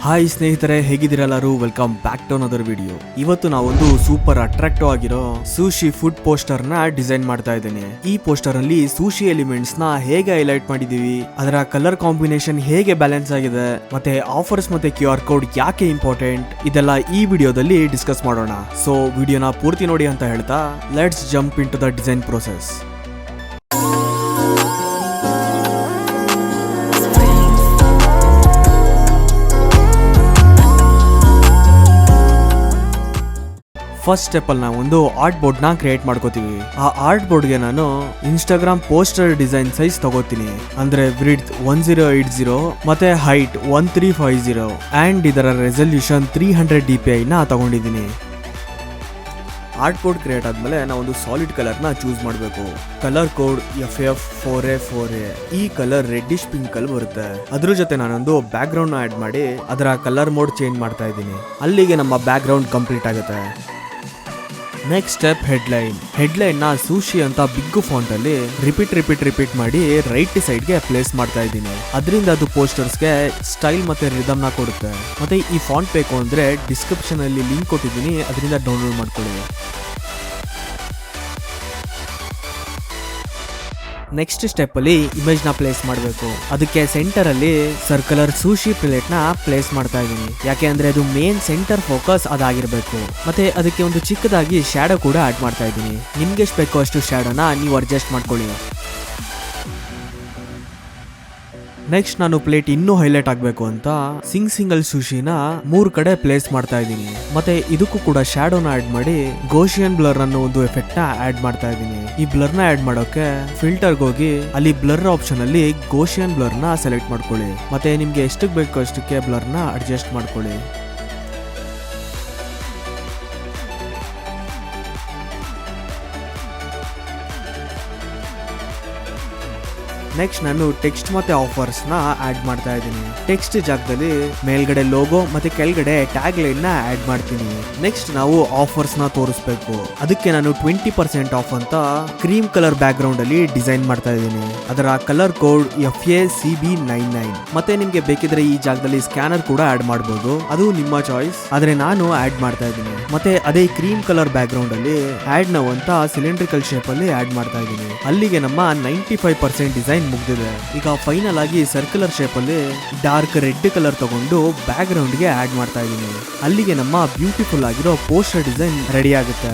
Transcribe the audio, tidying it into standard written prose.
Hi ಸ್ನೇಹಿತರೆ, ಹೇಗಿದ್ದೀರೆಲ್ಲರೂ? Welcome back to another video. ಇವತ್ತು ನಾವೊಂದು ಸೂಪರ್ ಅಟ್ರಾಕ್ಟಿವ್ ಆಗಿರೋ ಸೂಶಿ ಫುಡ್ ಪೋಸ್ಟರ್ ನ ಡಿಸೈನ್ ಮಾಡ್ತಾ ಇದ್ದೇನೆ. ಈ ಪೋಸ್ಟರ್ ಅಲ್ಲಿ ಸೂಶಿ ಎಲಿಮೆಂಟ್ಸ್ ನ ಹೇಗೆ ಹೈಲೈಟ್ ಮಾಡಿದೀವಿ, ಅದರ ಕಲರ್ ಕಾಂಬಿನೇಷನ್ ಹೇಗೆ ಬ್ಯಾಲೆನ್ಸ್ ಆಗಿದೆ, ಮತ್ತೆ ಆಫರ್ಸ್ ಮತ್ತೆ QR ಕೋಡ್ ಯಾಕೆ ಇಂಪಾರ್ಟೆಂಟ್, ಇದೆಲ್ಲ ಈ ವಿಡಿಯೋದಲ್ಲಿ ಡಿಸ್ಕಸ್ ಮಾಡೋಣ. ಸೊ ವಿಡಿಯೋನ ಪೂರ್ತಿ ನೋಡಿ ಅಂತ ಹೇಳ್ತಾ let's jump into the design process. First step ಅಲ್ಲಿ ನಾವು ಒಂದು ಆರ್ಟ್ ಬೋರ್ಡ್ ನ ಕ್ರಿಯೇಟ್ ಮಾಡ್ಕೋತೀವಿ. ಆ ಆರ್ಟ್ ಬೋರ್ಡ್ ಗೆ ನಾನು ಇನ್ಸ್ಟಾಗ್ರಾಮ್ ಪೋಸ್ಟರ್ ಡಿಸೈನ್ ಸೈಜ್ ತಗೋತೀನಿ. ಅಂದ್ರೆ ವಿಡ್ತ್ 1080 ಮತ್ತೆ ಹೈಟ್ 1350 ಅಂಡ್ ಇದರ ರೆಸಲ್ಯೂಷನ್ 300 dpi ನ ತಗೊಂಡಿದ್ದೀನಿ. ಆರ್ಟ್ ಬೋರ್ಡ್ ಕ್ರಿಯೇಟ್ ಆದ್ಮೇಲೆ ನಾವು ಒಂದು ಸಾಲಿಡ್ ಕಲರ್ ನ ಚೂಸ್ ಮಾಡಬೇಕು. Colour code FF4A. ಈ ಕಲರ್ ರೆಡ್ಡಿಶ್ ಪಿಂಕ್ ಅಲ್ಲಿ ಬರುತ್ತೆ. ಅದ್ರ ಜೊತೆ ನಾನೊಂದು ಬ್ಯಾಕ್ ಗ್ರೌಂಡ್ ನ ಆಡ್ ಮಾಡಿ ಅದರ ಕಲರ್ ಮೋಡ್ ಚೇಂಜ್ ಮಾಡ್ತಾ ಇದ್ದೀನಿ. ಅಲ್ಲಿಗೆ ನಮ್ಮ ಬ್ಯಾಕ್ ಗ್ರೌಂಡ್ ಕಂಪ್ಲೀಟ್ ಆಗುತ್ತೆ. ನೆಕ್ಸ್ಟ್ ಸ್ಟೆಪ್ ಹೆಡ್ಲೈನ್ ನ ಸೂಶಿ ಅಂತ ಬಿಗ್ ಫಾಂಟ್ ಅಲ್ಲಿ ರಿಪೀಟ್ ಮಾಡಿ ರೈಟ್ ಸೈಡ್ ಗೆ ಪ್ಲೇಸ್ ಮಾಡ್ತಾ ಇದ್ದೀನಿ. ಅದರಿಂದ ಅದು ಪೋಸ್ಟರ್ಸ್ ಗೆ ಸ್ಟೈಲ್ ಮತ್ತೆ ರಿದಮ್ ನ ಕೊಡುತ್ತೆ. ಮತ್ತೆ ಈ ಫಾಂಟ್ ಬೇಕು ಅಂದ್ರೆ ಡಿಸ್ಕ್ರಿಪ್ಷನ್ ಅಲ್ಲಿ ಲಿಂಕ್ ಕೊಟ್ಟಿದ್ದೀನಿ, ಅದರಿಂದ ಡೌನ್ಲೋಡ್ ಮಾಡ್ಕೊಳ್ಳಿ. ನೆಕ್ಸ್ಟ್ ಸ್ಟೆಪ್ ಅಲ್ಲಿ ಇಮೇಜ್ ನ ಪ್ಲೇಸ್ ಮಾಡಬೇಕು. ಅದಕ್ಕೆ ಸೆಂಟರ್ ಅಲ್ಲಿ ಸರ್ಕ್ಯುಲರ್ ಸೂಶಿ ಪ್ಲೇಟ್ ನ ಪ್ಲೇಸ್ ಮಾಡ್ತಾ ಇದ್ದೀನಿ. ಯಾಕೆ ಅಂದ್ರೆ ಅದು ಮೇನ್ ಸೆಂಟರ್ ಫೋಕಸ್ ಅದಾಗಿರ್ಬೇಕು. ಮತ್ತೆ ಅದಕ್ಕೆ ಒಂದು ಚಿಕ್ಕದಾಗಿ ಶ್ಯಾಡೋ ಕೂಡ ಆಡ್ ಮಾಡ್ತಾ ಇದ್ದೀನಿ. ನಿಮ್ಗೆ ಎಷ್ಟು ಬೇಕೋ ಅಷ್ಟು ಶ್ಯಾಡೋನ ನೀವು ಅಡ್ಜಸ್ಟ್ ಮಾಡ್ಕೊಳ್ಳಿ. ನೆಕ್ಸ್ಟ್ ನಾನು ಪ್ಲೇಟ್ ಇನ್ನೂ ಹೈಲೈಟ್ ಆಗಬೇಕು ಅಂತ ಸಿಂಗಲ್ ಸೂಶಿನ 3 ಕಡೆ ಪ್ಲೇಸ್ ಮಾಡ್ತಾ ಇದ್ದೀನಿ. ಮತ್ತೆ ಇದಕ್ಕೂ ಕೂಡ ಶ್ಯಾಡೋನ ಆಡ್ ಮಾಡಿ ಗೋಶಿಯನ್ ಬ್ಲರ್ ಅನ್ನೋ ಒಂದು ಎಫೆಕ್ಟ್ ನ ಆಡ್ ಮಾಡ್ತಾ ಇದ್ದೀನಿ. ಈ ಬ್ಲರ್ ನ ಆಡ್ ಮಾಡೋಕೆ ಫಿಲ್ಟರ್ ಹೋಗಿ ಅಲ್ಲಿ ಬ್ಲರ್ ಆಪ್ಷನ್ ಅಲ್ಲಿ ಗೋಶಿಯನ್ ಬ್ಲರ್ ನ ಸೆಲೆಕ್ಟ್ ಮಾಡ್ಕೊಳ್ಳಿ. ಮತ್ತೆ ನಿಮ್ಗೆ ಎಷ್ಟಕ್ಕೆ ಬೇಕೋ ಅಷ್ಟಕ್ಕೆ ಬ್ಲರ್ ನ ಅಡ್ಜಸ್ಟ್ ಮಾಡ್ಕೊಳ್ಳಿ. ನೆಕ್ಸ್ಟ್ ನಾನು ಟೆಕ್ಸ್ಟ್ ಮತ್ತೆ ಆಫರ್ಸ್ ನ ಆಡ್ ಮಾಡ್ತಾ ಇದ್ದೀನಿ. ಟೆಕ್ಸ್ಟ್ ಜಾಗದಲ್ಲಿ ಮೇಲ್ಗಡೆ ಲೋಗೋ ಮತ್ತೆ ಕೆಳಗಡೆ ಟ್ಯಾಗ್ ಲೈನ್ ನ ಆಡ್ ಮಾಡ್ತೀನಿ. ನೆಕ್ಸ್ಟ್ ನಾವು ಆಫರ್ಸ್ ನ ತೋರಿಸ್ಬೇಕು. ಅದಕ್ಕೆ ನಾನು 20% ಆಫ್ ಅಂತ ಕ್ರೀಮ್ ಕಲರ್ ಬ್ಯಾಕ್ ಗ್ರೌಂಡ್ ಅಲ್ಲಿ ಡಿಸೈನ್ ಮಾಡ್ತಾ ಇದ್ದೀನಿ. ಅದರ ಕಲರ್ ಕೋಡ್ FACB99. ಮತ್ತೆ ನಿಮ್ಗೆ ಬೇಕಿದ್ರೆ ಈ ಜಾಗದಲ್ಲಿ ಸ್ಕ್ಯಾನರ್ ಕೂಡ ಆಡ್ ಮಾಡಬಹುದು, ಅದು ನಿಮ್ಮ ಚಾಯ್ಸ್. ಆದ್ರೆ ನಾನು ಆಡ್ ಮಾಡ್ತಾ ಇದ್ದೀನಿ. ಮತ್ತೆ ಅದೇ ಕ್ರೀಮ್ ಕಲರ್ ಬ್ಯಾಕ್ ಗ್ರೌಂಡ್ ಅಲ್ಲಿ ಆಡ್ ನೌ ಅಂತ ಸಿಲಿಂಡ್ರಿಕಲ್ ಶೇಪ್ ಅಲ್ಲಿ ಆಡ್ ಮಾಡ್ತಾ ಇದ್ದೀನಿ. ಅಲ್ಲಿಗೆ ನಮ್ಮ 95% ಡಿಸೈನ್ ಮುಗ್ದಿದೆ. ಈಗ ಫೈನಲ್ ಆಗಿ ಸರ್ಕ್ಯುಲರ್ ಶೇಪ್ ಅಲ್ಲಿ ಡಾರ್ಕ್ ರೆಡ್ ಕಲರ್ ತಗೊಂಡು ಬ್ಯಾಕ್ ಗ್ರೌಂಡ್ ಗೆ ಆಡ್ ಮಾಡ್ತಾ ಇದ್ದೀನಿ. ಅಲ್ಲಿಗೆ ನಮ್ಮ ಬ್ಯೂಟಿಫುಲ್ ಆಗಿರೋ ಪೋಸ್ಟರ್ ಡಿಸೈನ್ ರೆಡಿ ಆಗುತ್ತೆ.